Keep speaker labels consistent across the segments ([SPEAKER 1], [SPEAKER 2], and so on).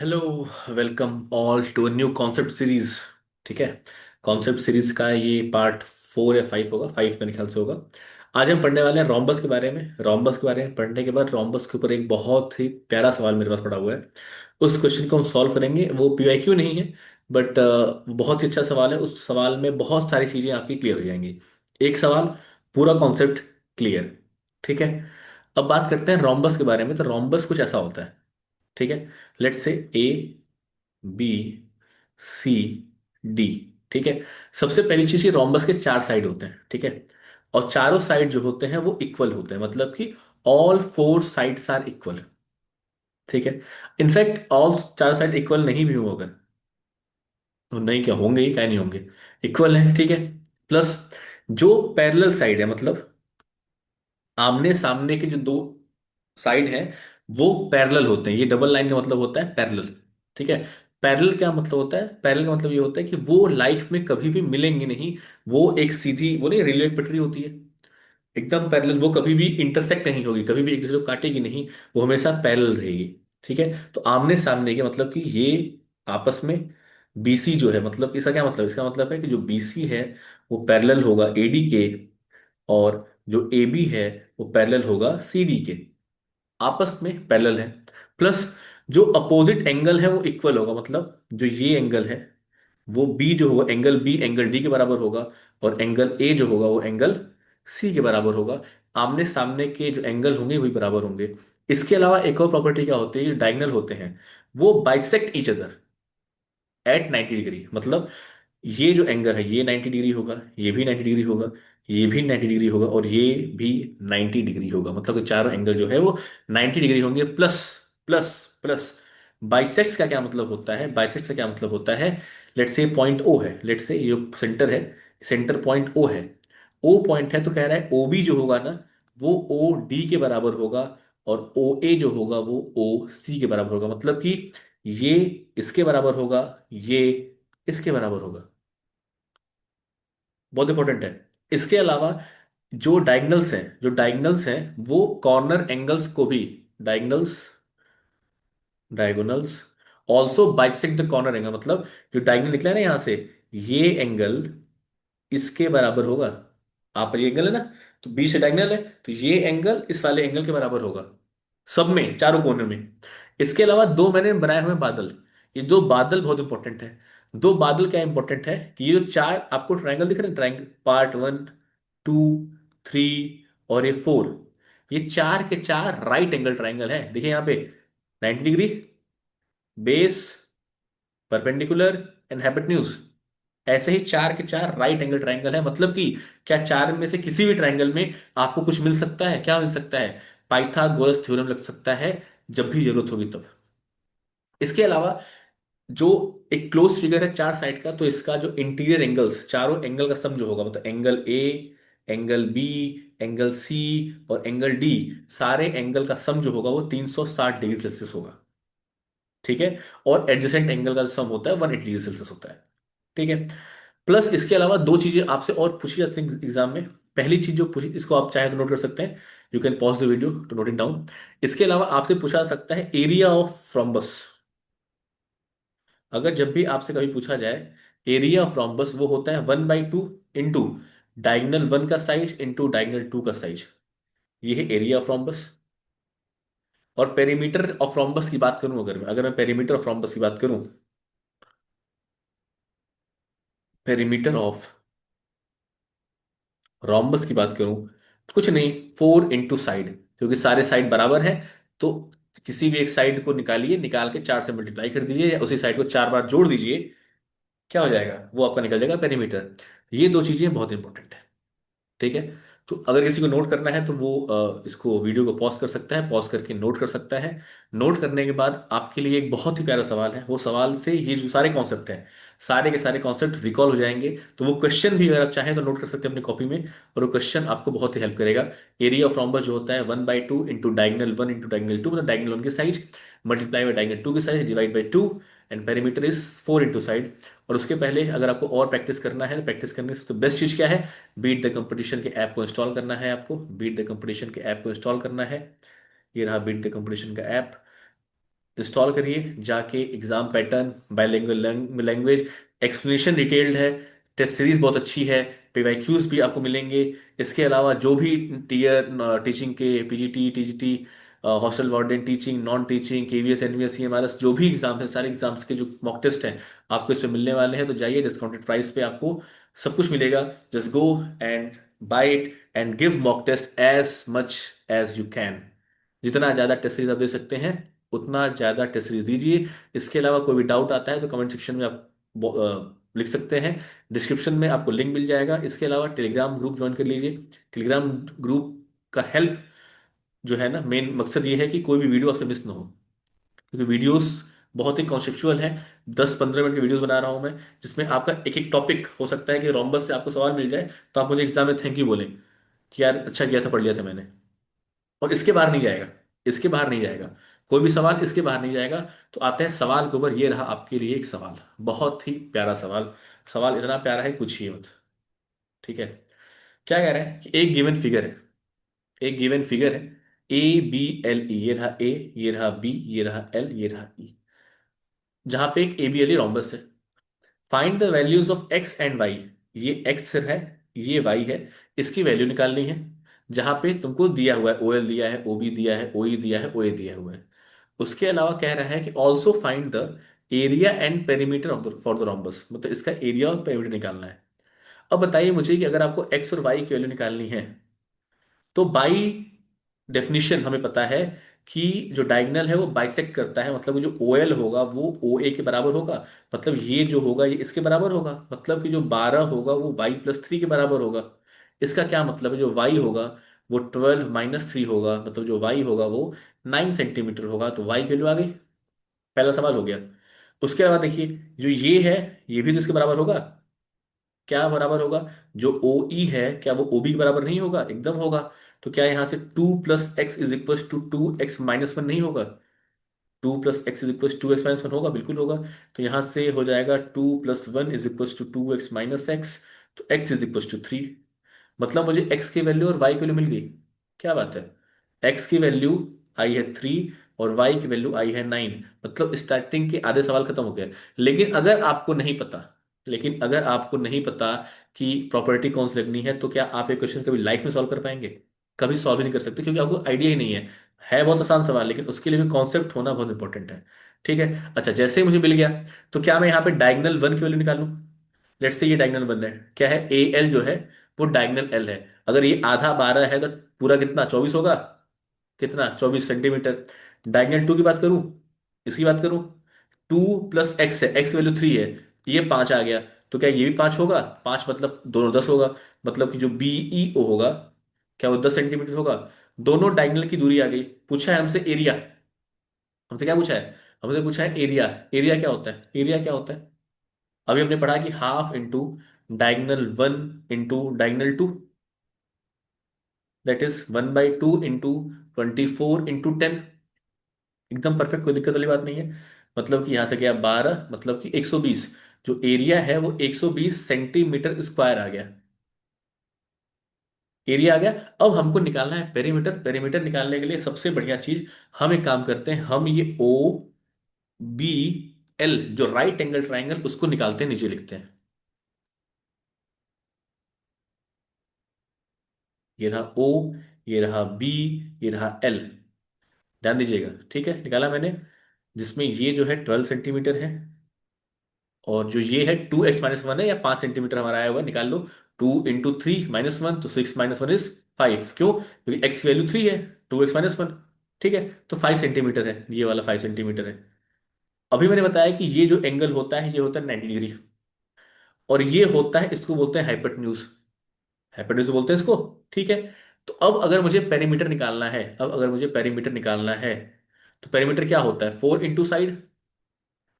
[SPEAKER 1] Hello. Welcome all to new concept series. ठीक है। Concept series का ये पार्ट 4 या 5 होगा, 5 मेरे ख्याल से होगा। आज हम पढ़ने वाले हैं रोम्बस के बारे में। रोम्बस के बारे में पढ़ने के बाद रोम्बस के ऊपर एक बहुत ही प्यारा सवाल मेरे पास पड़ा हुआ है। उस क्वेश्चन को हम सॉल्व करेंगे। वो पीवाईक्यू नहीं है, बट बहुत ही अच्छा सवाल है। उस सवाल में बहुत सारी चीजें आपकी क्लियर हो जाएंगी। एक सवाल, पूरा कॉन्सेप्ट क्लियर। ठीक है। अब बात करते हैं रोम्बस के बारे में। तो रोम्बस कुछ ऐसा होता है। ठीक है। Let's say A, B, C, D. ठीक है। सबसे पहली चीज, ये रोम्बस के 4 साइड होते हैं। ठीक है। और चारों साइड जो होते हैं वो इक्वल होते हैं, मतलब कि ऑल 4 साइड्स आर इक्वल। ठीक है। इनफैक्ट ऑल 4 साइड इक्वल नहीं भी हो अगर, तो नहीं क्या होंगे ही, क्या नहीं होंगे, इक्वल है। ठीक है। प्लस जो पैरेलल साइड है, मतलब आमने सामने के जो दो साइड हैं वो पैरेलल होते हैं। ये डबल लाइन का मतलब होता है पैरेलल। ठीक है। पैरेलल क्या मतलब होता है? पैरेलल का मतलब ये होता है कि वो लाइफ में कभी भी मिलेंगे नहीं। वो एक सीधी, वो नहीं, रेलवे पटरी होती है, एकदम पैरेलल। वो कभी भी इंटरसेक्ट नहीं होगी, कभी भी एक दूसरे को काटेगी नहीं। वो हमेशा पैरेलल रहेगी। ठीक है। तो आमने सामने के मतलब कि ये आपस में बीसी जो है, मतलब इसका क्या मतलब, इसका मतलब है कि जो बीसी है वो पैरेलल होगा एडी के, और जो ए बी है वो पैरेलल होगा सी डी के। आपस में पैरेलल है। प्लस जो अपोजिट एंगल है वो इक्वल होगा, मतलब जो ये एंगल है वो बी जो होगा, एंगल बी एंगल डी के बराबर होगा, और एंगल ए जो होगा वो एंगल सी के बराबर होगा। आमने सामने के जो एंगल होंगे वही बराबर होंगे। इसके अलावा एक और प्रॉपर्टी क्या होती है, जो डायगोनल होते हैं वो bisect each other at 90 degree. मतलब ये जो एंगल है ये 90 डिग्री होगा, ये भी 90 डिग्री होगा, ये भी 90 डिग्री होगा, और ये भी 90 डिग्री होगा। मतलब कि चारों एंगल जो है वो 90 डिग्री होंगे। प्लस प्लस प्लस बाइसेक्स का क्या मतलब होता है? बाइसेक्स का क्या मतलब होता है? लेट्स से पॉइंट ओ है, लेट्स से ये सेंटर है, सेंटर पॉइंट ओ है। ओ पॉइंट है तो कह रहा है ओ बी जो होगा ना वो ओ डी के बराबर होगा, और ओ ए जो होगा वो ओ सी के बराबर होगा। मतलब कि ये इसके बराबर होगा, ये इसके बराबर होगा। बहुत इंपॉर्टेंट है। इसके अलावा जो डायगनल्स हैं वो कॉर्नर एंगल्स को भी, diagonals diagonals also bisect the corner angle. मतलब जो डायगनल निकला है ना यहां से, ये एंगल इसके बराबर होगा। आप ये एंगल है ना, तो बी से डायगनल है, तो ये एंगल इस वाले एंगल के बराबर होगा, सब में, चारों कोनों में। इसके अलावा दो मैंने बनाए हुए हैं बादल। ये दो बादल बहुत इंपॉर्टेंट है। दो बादल क्या इंपॉर्टेंट है कि ये जो चार आपको ट्रायंगल दिख रहे हैं, ट्रायंगल पार्ट 1, 2, 3 और ये 4, ये चार के चार राइट एंगल ट्रायंगल है। देखिए यहाँ पे 90 degree, base, perpendicular and hypotenuse. ऐसे ही चार के चार राइट एंगल ट्रायंगल है। मतलब कि क्या चार में से किसी भी ट्रायंगल में आपको कुछ मिल सकता है? क्या मिल सकता है? पाइथागोरस थ्योरम लग सकता है जब भी जरूरत होगी तब। इसके अलावा जो एक क्लोज फिगर है 4 साइड का, तो इसका जो इंटीरियर एंगल्स, चारों एंगल का सम जो होगा, मतलब angle A, angle B, angle C और एंगल डी, सारे एंगल का सम जो होगा वो 360 डिग्री सेल्सियस होगा। ठीक है। और एडजेसेंट एंगल का जो सम होता है 180 डिग्री सेल्सियस होता है। ठीक है। प्लस इसके अलावा दो चीजें आपसे और पूछी जाती हैं एग्जाम में। पहली चीज जो पूछी, इसको आप चाहे तो नोट कर सकते हैं, you can pause the video to note it down. इसके अलावा आपसे पूछा जा सकता है एरिया ऑफ फ्रोम्बस। अगर जब भी आपसे कभी पूछा जाए एरिया ऑफ रोम्बस, वो होता है 1/2 इंटू डायगनल 1 का साइज इंटू डायगनल 2 का साइज। ये है एरिया ऑफ रोम्बस। और पेरीमीटर ऑफ रोम्बस की बात करूं, अगर मैं पेरीमीटर ऑफ रोम्बस की बात करूं, पेरीमीटर ऑफ रोम्बस की बात करूं, तो कुछ नहीं, 4 इंटू साइड, क्योंकि सारे साइड बराबर है। तो किसी भी एक साइड को निकालिए, निकाल के 4 से मल्टीप्लाई कर दीजिए, या उसी साइड को 4 बार जोड़ दीजिए, क्या हो जाएगा? वो आपका निकल जाएगा पेरीमीटर। ये दो चीजें बहुत इंपॉर्टेंट है। ठीक है। तो अगर किसी को नोट करना है तो वो इसको वीडियो को पॉज कर सकता है, पॉज करके नोट कर सकता है। नोट करने के बाद आपके लिए एक बहुत ही प्यारा सवाल है। वो सवाल से ये जो सारे कॉन्सेप्ट हैं, सारे के सारे कॉन्सेप्ट रिकॉल हो जाएंगे। तो वो क्वेश्चन भी अगर आप चाहें तो नोट कर सकते हैं अपनी कॉपी में, और वो क्वेश्चन आपको बहुत ही हेल्प करेगा। एरिया ऑफ रोम्बस जो होता है 1/2 इंटू डायगनल 1 इंटू डायगनल 2, मतलब डायगनल 1 की साइज मल्टीप्लाई बाई डायगनल 2 की size divide by 2, and perimeter is 4 into side. और उसके पहले अगर आपको और प्रैक्टिस करना है, प्रैक्टिस करने से तो बेस्ट चीज क्या है, बीट द कंपटीशन के ऐप को इंस्टॉल करना है आपको। बीट द कंपटीशन के ऐप को इंस्टॉल करना है। ये रहा बीट द कंपटीशन का ऐप। इंस्टॉल करिए जाके, exam pattern, bilingual language, explanation detailed है, टेस्ट सीरीज बहुत अच्छी है, पीवाईक्यूज भी आपको मिलेंगे। इसके अलावा जो भी टीयर टीचिंग के PGT, TGT, hostel warden teaching, non teaching, KVS, NVS, CMRS, जो भी एग्जाम्स हैं, सारे एग्जाम्स के जो मॉक टेस्ट हैं आपको इस पे मिलने वाले हैं। तो जाइए, डिस्काउंटेड प्राइस पे आपको सब कुछ मिलेगा। Just go and buy it and give mock test as much as you can. जितना ज़्यादा टेस्ट सीरीज आप दे सकते हैं उतना ज़्यादा टेस्ट सीरीज दीजिए। इसके अलावा कोई भी डाउट आता है तो कमेंट सेक्शन में आप लिख सकते हैं। डिस्क्रिप्शन में आपको लिंक मिल जाएगा। इसके अलावा टेलीग्राम ग्रुप ज्वाइन कर लीजिए। टेलीग्राम ग्रुप का हेल्प जो है ना, मेन मकसद ये है कि कोई भी वीडियो आपसे मिस ना हो, क्योंकि वीडियोस बहुत ही कॉन्सेप्चुअल है। 10-15 मिनट की वीडियोस बना रहा हूं मैं, जिसमें आपका एक एक टॉपिक हो सकता है कि रोम्बस से आपको सवाल मिल जाए तो आप मुझे एग्जाम में थैंक यू बोलें कि यार अच्छा किया था, पढ़ लिया था मैंने। और इसके बाहर नहीं जाएगा, इसके बाहर नहीं जाएगा, कोई भी सवाल इसके बाहर नहीं जाएगा। तो आते हैं सवाल के ऊपर। ये रहा आपके लिए एक सवाल, बहुत ही प्यारा सवाल। सवाल इतना प्यारा है पूछिए मत। ठीक है, क्या कह रहा है कि एक गिवन फिगर है, एक गिवन फिगर है ABLE। ये रहा ए, ये रहा बी, ये रहा एल, ये रहा ई, जहां पे एक ABLE रोम्बस है। Find the values of x and y. ये एक्स है, ये वाई है, इसकी वैल्यू निकालनी है। जहां पे तुमको दिया हुआ है OL दिया है, OB दिया है, OE दिया है, OA दिया हुआ है। उसके अलावा कह रहा है कि also find the area and perimeter of the for the rhombus, मतलब इसका एरिया और पेरीमीटर निकालना है। अब बताइए मुझे कि अगर आपको एक्स और वाई की वैल्यू निकालनी है तो बाई डेफिनिशन हमें पता है कि जो डायगोनल है वो बाइसेक्ट करता है, मतलब जो OL होगा वो OA के बराबर होगा। मतलब ये जो होगा ये इसके बराबर होगा, मतलब कि जो 12 होगा वो y+3 के बराबर होगा। इसका क्या मतलब है, जो y होगा वो 12-3 होगा, मतलब जो y होगा वो 9 सेंटीमीटर होगा। तो y की वैल्यू आ गई, पहला सवाल हो गया। उसके अलावा देखिए, जो ये है ये भी तो इसके बराबर होगा। क्या बराबर होगा, जो OE है क्या वो OB के बराबर नहीं होगा, एकदम होगा। तो क्या यहां से 2+x = 2x-1 नहीं होगा, 2+x = 2x-1 होगा, बिल्कुल होगा। तो यहां से हो जाएगा 2+1 = 2x-x, तो x = 3। मतलब मुझे x की वैल्यू और y की वैल्यू मिल गई। क्या बात है, x की वैल्यू आई है 3 और y की वैल्यू आई है 9। मतलब स्टार्टिंग के आधे सवाल खत्म हो गए। लेकिन अगर आपको नहीं पता, लेकिन अगर आपको नहीं पता कि प्रॉपर्टी कौन सी लगनी है, तो क्या आप ये क्वेश्चन कभी लाइफ में सॉल्व कर पाएंगे? कभी सॉल्व ही नहीं कर सकते, क्योंकि आपको आइडिया ही नहीं है। है बहुत आसान सवाल, लेकिन उसके लिए भी कॉन्सेप्ट होना बहुत इंपॉर्टेंट है। ठीक है, अच्छा जैसे ही मुझे मिल गया, तो क्या मैं यहाँ पे डायगोनल 1 की वैल्यू निकालूं? लेट्स से ये डायगोनल 1 है, क्या है AL जो है वो डायगोनल L है। अगर ये आधा 12 है तो पूरा कितना, 24 होगा। कितना, 24 सेंटीमीटर। डायगोनल 2 की बात करूं, इसकी बात करूं, 2+x है, x की वैल्यू 3 है, ये 5 आ गया। तो क्या ये भी 5 होगा? 5 मतलब दोनों 10 होगा। मतलब कि जो BEO होगा क्या वो 10 सेंटीमीटर होगा। दोनों डायगोनल की दूरी आ गई। पूछा है हमसे एरिया, हमसे क्या पूछा है, हमसे पूछा है एरिया। एरिया क्या होता है, एरिया क्या होता है? अभी हमने पढ़ा कि half into diagonal 1 into diagonal 2, that is 1/2 into 24 into 10। एकदम परफेक्ट, कोई दिक्कत वाली बात नहीं है। मतलब कि यहां से गया 12, मतलब कि 120। जो एरिया है वो 120 सेंटीमीटर स्क्वायर आ गया, एरिया आ गया। अब हमको निकालना है पेरीमीटर। पेरीमीटर निकालने के लिए सबसे बढ़िया चीज, हम एक काम करते हैं, हम ये OBL जो राइट एंगल ट्राइंगल उसको निकालते हैं, नीचे लिखते हैं। ये रहा O, ये रहा B, ये रहा L। ध्यान दीजिएगा, ठीक है, निकाला मैंने। जिसमें ये जो है 12 सेंटीमीटर है, और जो ये है 2x-1 है, या 5 सेंटीमीटर हमारा आया हुआ है, निकाल लो। 2 × 3 - 1 तो 6 - 1 = 5। क्यों? क्योंकि x की वैल्यू 3 है, 2x-1। ठीक है, तो 5 सेंटीमीटर है, ये वाला 5 सेंटीमीटर है। अभी मैंने बताया कि ये जो एंगल होता है ये होता है 90 डिग्री, और ये होता है, इसको बोलते हैं हाइपोटेन्यूज। हाइपोटेन्यूज बोलते हैं इसको। ठीक है, तो अब अगर मुझे पेरीमीटर निकालना है, अब अगर मुझे पेरीमीटर निकालना है, तो पेरीमीटर क्या होता है, 4 × साइड।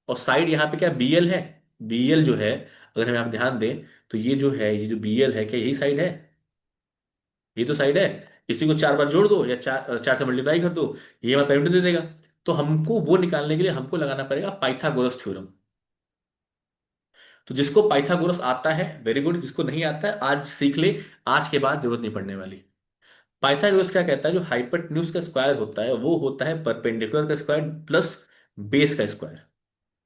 [SPEAKER 1] और साइड यहाँ पे क्या BL है, BL जो है, अगर हम यहाँ पे ध्यान दें, तो ये जो है, ये जो BL है, क्या यही साइड है? ये तो साइड है। इसी को 4 बार जोड़ दो या 4 से मल्टीप्लाई कर दो, ये हमारा पेरीमीटर दे देगा। तो हमको वो निकालने के लिए हमको लगाना पड़ेगा पाइथागोरस थ्योरम। तो जिसको पाइथागोरस आता है वेरी गुड, जिसको नहीं आता है आज सीख ले, आज के बाद जरूरत नहीं पड़ने वाली। पाइथागोरस क्या कहता है, जो हाइपोटेन्यूज का स्क्वायर होता है वो होता है परपेंडिकुलर का स्क्वायर प्लस बेस का स्क्वायर,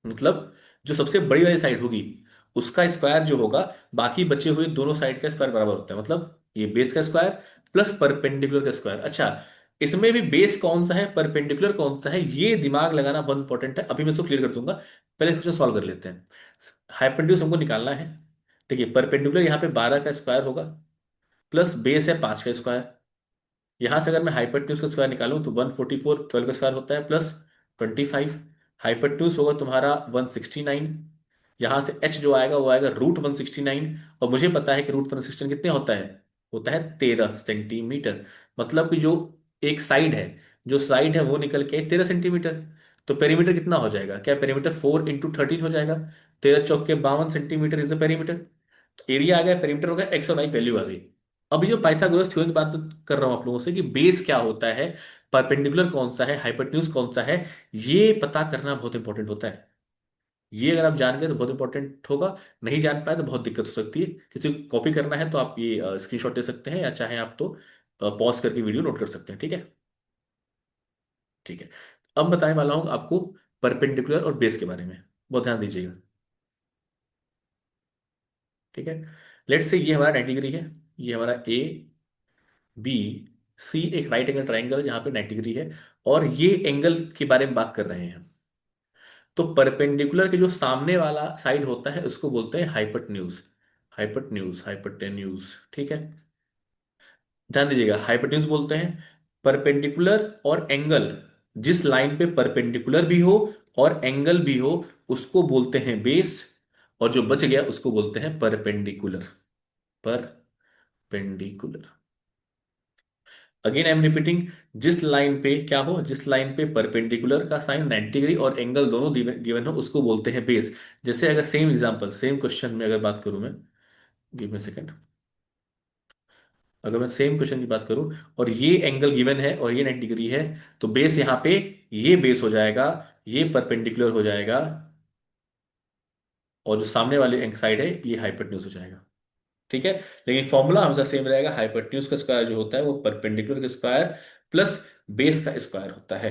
[SPEAKER 1] मतलब जो सबसे बड़ी वाली साइड होगी उसका स्क्वायर जो होगा, बाकी बचे हुए दोनों साइड का स्क्वायर बराबर होता है। मतलब ये बेस का स्क्वायर प्लस परपेंडिकुलर का स्क्वायर। अच्छा, इसमें भी बेस कौन सा है, परपेंडिकुलर कौन सा है, ये दिमाग लगाना बहुत इंपॉर्टेंट है। अभी मैं इसको क्लियर कर दूंगा, पहले क्वेश्चन सॉल्व कर लेते हैं। हाइपोटेन्यूज हमको निकालना है। देखिए परपेंडिकुलर यहाँ पे 12 का स्क्वायर होगा, प्लस बेस है 5 का स्क्वायर। यहां से अगर मैं हाइपोटेन्यूज का स्क्वायर निकालूं तो 144 12 का स्क्वायर होता है, प्लस 25। हाइपोटेन्यूज होगा तुम्हारा 169। यहां से एच जो आएगा वो आएगा √169। और मुझे पता है कि √169 कितने होता है 13 सेंटीमीटर। मतलब कि जो एक साइड है, जो साइड है वो निकल के 13 सेंटीमीटर। तो पेरीमीटर कितना हो जाएगा, क्या पेरीमीटर 4 × 13 हो जाएगा। 13 × 4 = 52 सेंटीमीटर इज द पेरीमीटर। तो एरिया आ गया, पेरीमीटर हो गया, एक्स और वाई वैल्यू आ गई। अब ये जो पाइथागोरस थ्योरम की बात कर रहा हूं आप लोगों से कि बेस क्या होता है, परपेंडिकुलर कौन सा है, हाइपोटेन्यूज कौन सा है, ये पता करना बहुत इंपॉर्टेंट होता है। ये अगर आप जान गए तो बहुत इंपॉर्टेंट होगा, नहीं जान पाए तो बहुत दिक्कत हो सकती है। किसी को कॉपी करना है तो आप ये स्क्रीनशॉट ले सकते हैं, या चाहे आप तो पॉज करके वीडियो नोट कर सकते हैं। ठीक है, ठीक है। अब बताने वाला हूं आपको परपेंडिकुलर और बेस के बारे में, बहुत ध्यान दीजिएगा। ठीक है, लेट्स से ये हमारा 90 डिग्री है, ये हमारा ए बी सी एक राइट एंगल ट्राइंगल जहां पे 90 डिग्री है, और ये एंगल के बारे में बात कर रहे हैं। तो परपेंडिकुलर के जो सामने वाला साइड होता है उसको बोलते हैं हाइपोटेन्यूज। हाइपोटेन्यूज, ठीक है। ध्यान दीजिएगा, हाइपोटेन्यूज बोलते हैं परपेंडिकुलर और एंगल, जिस लाइन पे परपेंडिकुलर भी हो और एंगल भी हो उसको बोलते हैं बेस, और जो बच गया उसको बोलते हैं perpendicular. Perpendicular, again I am repeating, जिस लाइन पे परपेंडिकुलर का साइन 90 डिग्री और एंगल दोनों गिवन हो उसको बोलते हैं बेस। जैसे अगर सेम एग्जांपल सेम क्वेश्चन में अगर बात करूं मैं, गिव मी सेकंड, अगर मैं सेम क्वेश्चन की बात करूं और ये एंगल गिवन है और ये 90 डिग्री है, तो बेस यहाँ पे ये बेस हो जाएगा, ये परपेंडिकुलर हो जाएगा, और जो सामने वाले साइड है ये हाइपोटेन्यूज हो जाएगा। ठीक है, लेकिन फॉर्मूला हमेशा सेम रहेगा, हाइपोटेन्यूज का स्क्वायर जो होता है वो परपेंडिकुलर का स्क्वायर प्लस बेस का स्क्वायर होता है।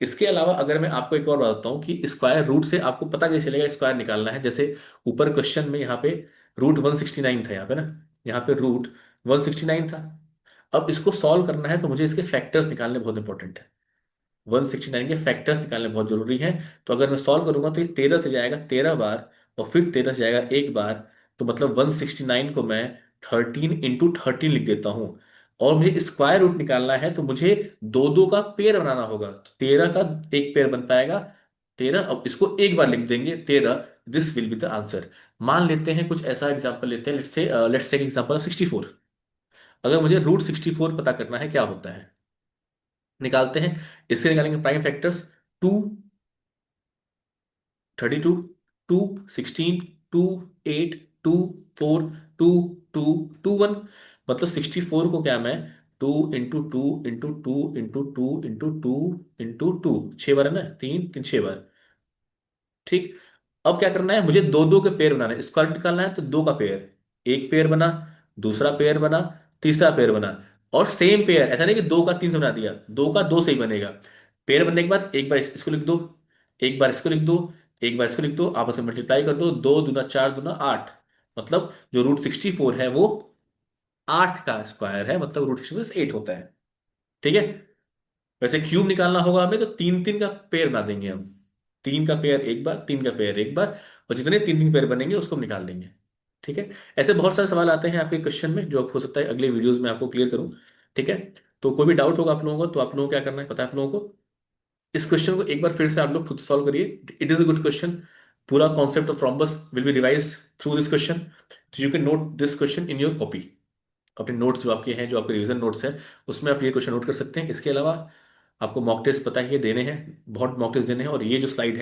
[SPEAKER 1] इसके अलावा अगर मैं आपको एक और बताता हूं कि स्क्वायर रूट से आपको पता कैसे चलेगा स्क्वायर निकालना है। जैसे ऊपर क्वेश्चन में यहाँ पे √169 था, यहाँ पे ना, यहाँ पे √169 था। अब इसको सॉल्व करना है तो मुझे इसके फैक्टर्स निकालने बहुत इंपॉर्टेंट है। 169 के फैक्टर्स निकालने बहुत जरूरी है। तो अगर मैं सॉल्व करूंगा तो ये 13 से जाएगा 13 बार, और फिर 13 से जाएगा एक बार। तो मतलब 169 को मैं 13 × 13 लिख देता हूं। और मुझे स्क्वायर रूट निकालना है तो मुझे दो दो का पेयर बनाना होगा, तो 13 का एक पेयर बन पाएगा 13। अब इसको एक बार लिख देंगे 13, this will be the answer. मान लेते हैं कुछ ऐसा एग्जाम्पल लेते हैं, लेट्स टेक एग्जाम्पल 64। अगर मुझे √64 पता करना है क्या होता है, निकालते हैं। इससे निकालेंगे प्राइम फैक्टर्स, 2 32, 2 16, 2 8, 2 4, 2 2 2 1। मतलब 64 को क्या मैं 2 × 2 × 2 × 2 × 2 6 बार है ना, 3 3 6 बार। ठीक, अब क्या करना है, मुझे दो दो के पेयर बनाना है, स्क्वायर निकालना है तो दो का पेयर, एक पेयर बना, दूसरा पेयर बना, तीसरा पेयर बना। और सेम पेयर, ऐसा नहीं कि दो का तीन से बना दिया, दो का दो से ही बनेगा। पेयर बनने के बाद एक बार इसको लिख दो, एक बार इसको लिख दो, एक बार इसको लिख दो, आपस में मल्टीप्लाई कर दो, 2 दूना 4 दूना 8। मतलब जो √64 है वो 8 का स्क्वायर है, मतलब √64 8 होता है। ठीक है, वैसे क्यूब निकालना होगा हमें तो तीन तीन का पेयर बना देंगे हम, तीन का पेयर एक बार, तीन का पेयर एक बार, और जितने तीन तीन पेयर बनेंगे उसको हम निकाल देंगे। ठीक है, ऐसे बहुत सारे सवाल आते हैं आपके क्वेश्चन में जो हो सकता है अगले वीडियोस में आपको क्लियर करूं। ठीक है, तो कोई भी डाउट होगा आप लोगों को तो आप लोगों को क्या करना है पता है आप लोगों को, इस क्वेश्चन को एक बार फिर से आप लोग खुद सॉल्व करिए। It is a good question. पूरा concept of rhombus will be revised through this question. You can note this question in your copy, अपने नोट्स जो आपके हैं, जो आपके रिवीजन नोट्स हैं, उसमें आप ये क्वेश्चन नोट कर सकते हैं। इसके अलावा आपको मॉक टेस्ट पता ही है देने हैं, बहुत मॉक टेस्ट देने हैं। और ये जो स्लाइड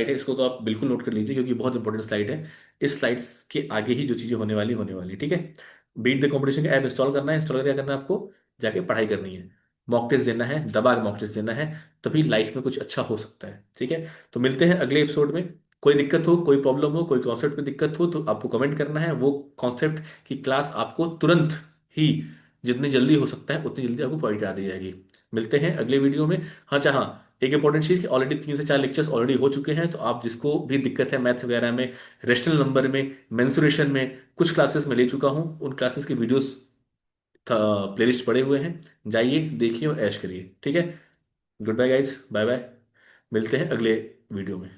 [SPEAKER 1] है इसको तो आप बिल्कुल नोट कर लीजिए, क्योंकि बहुत इंपॉर्टेंट स्लाइड है। इस स्लाइड्स के आगे ही जो चीज़ें होने वाली। ठीक है, बीट द कंपटीशन का ऐप इंस्टॉल करना है, इंस्टॉल करके क्या करना है आपको, जाके पढ़ाई करनी है, मॉक टेस्ट देना है, दबा के मॉक टेस्ट देना है, तभी लाइफ में कुछ अच्छा हो सकता है। ठीक है, तो मिलते हैं अगले एपिसोड में। कोई दिक्कत हो, कोई प्रॉब्लम हो, कोई कॉन्सेप्ट में दिक्कत हो तो आपको कमेंट करना है, वो कॉन्सेप्ट की क्लास आपको तुरंत ही, जितनी जल्दी हो सकता है उतनी जल्दी आपको प्रोवाइड करा दी जाएगी। मिलते हैं अगले वीडियो में। हाँ, अच्छा हाँ, एक इंपॉर्टेंट चीज़ कि ऑलरेडी 3 से 4 लेक्चर्स ऑलरेडी हो चुके हैं, तो आप जिसको भी दिक्कत है मैथ्स वगैरह में, रेशनल नंबर में, मेंसुरेशन में, कुछ क्लासेस में ले चुका हूँ, उन क्लासेस के वीडियोस प्लेलिस्ट पड़े हुए हैं, जाइए देखिए और ऐश करिए। ठीक है, good bye guys, bye bye, मिलते हैं अगले वीडियो में।